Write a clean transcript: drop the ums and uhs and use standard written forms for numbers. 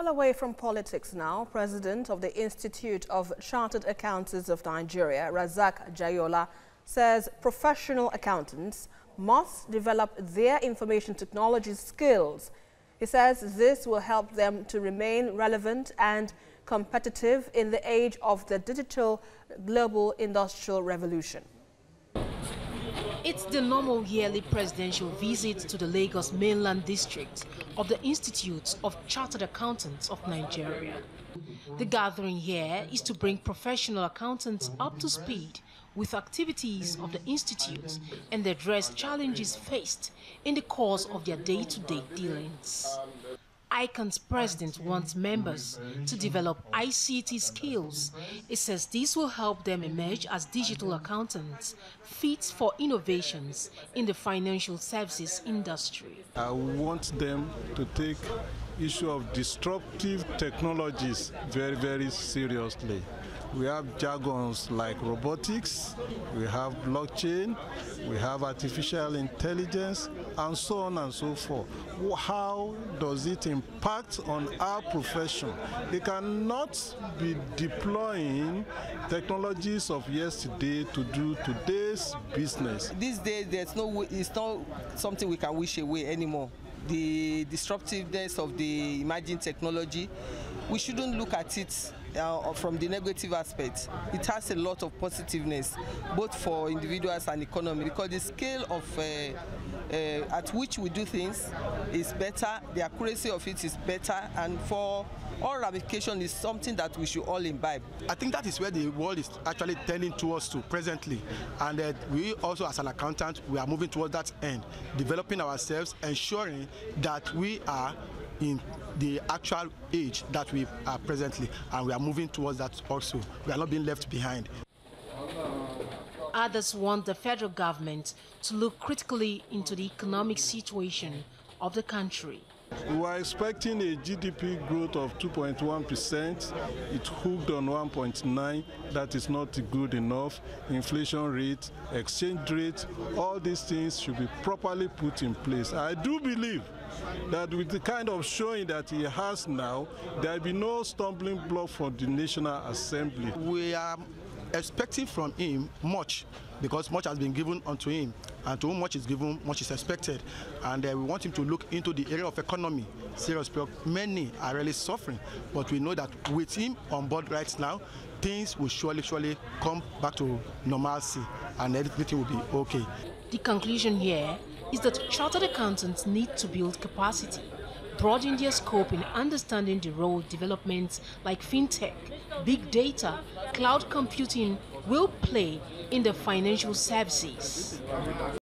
Well, away from politics now, President of the Institute of Chartered Accountants of Nigeria, Razak Jayola, says professional accountants must develop their information technology skills. He says this will help them to remain relevant and competitive in the age of the digital global industrial revolution. It's the normal yearly presidential visit to the Lagos mainland district of the Institute of Chartered Accountants of Nigeria. The gathering here is to bring professional accountants up to speed with activities of the institute and address challenges faced in the course of their day-to-day dealings. Ican's president wants members to develop ICT skills. It says this will help them emerge as digital accountants fit for innovations in the financial services industry. I want them to take issue of disruptive technologies very, very seriously. We have jargons like robotics, we have blockchain, we have artificial intelligence, and so on and so forth. How does it impact on our profession? They cannot be deploying technologies of yesterday to do today's business. These days, it's not something we can wish away anymore. The disruptiveness of the emerging technology, we shouldn't look at it from the negative aspect. It has a lot of positiveness, both for individuals and economy, because the scale of at which we do things is better, the accuracy of it is better, and for all ramification is something that we should all imbibe. I think that is where the world is actually tending towards to presently, and we also as an accountant, we are moving towards that end, developing ourselves, ensuring that we are in the actual age that we are presently, and we are moving towards that also. We are not being left behind. Others want the federal government to look critically into the economic situation of the country. We are expecting a GDP growth of 2.1%. It hooked on 1.9. That is not good enough. Inflation rate, exchange rate, all these things should be properly put in place. I do believe that with the kind of showing that he has now, there will be no stumbling block for the National Assembly. We are expecting from him much, because much has been given unto him, and to whom much is given, much is expected. And we want him to look into the area of economy. Seriously, many are really suffering, but we know that with him on board right now, things will surely come back to normalcy, and everything will be okay. The conclusion here is that chartered accountants need to build capacity, broaden their scope in understanding the role developments like fintech, big data, cloud computing will play in the financial services.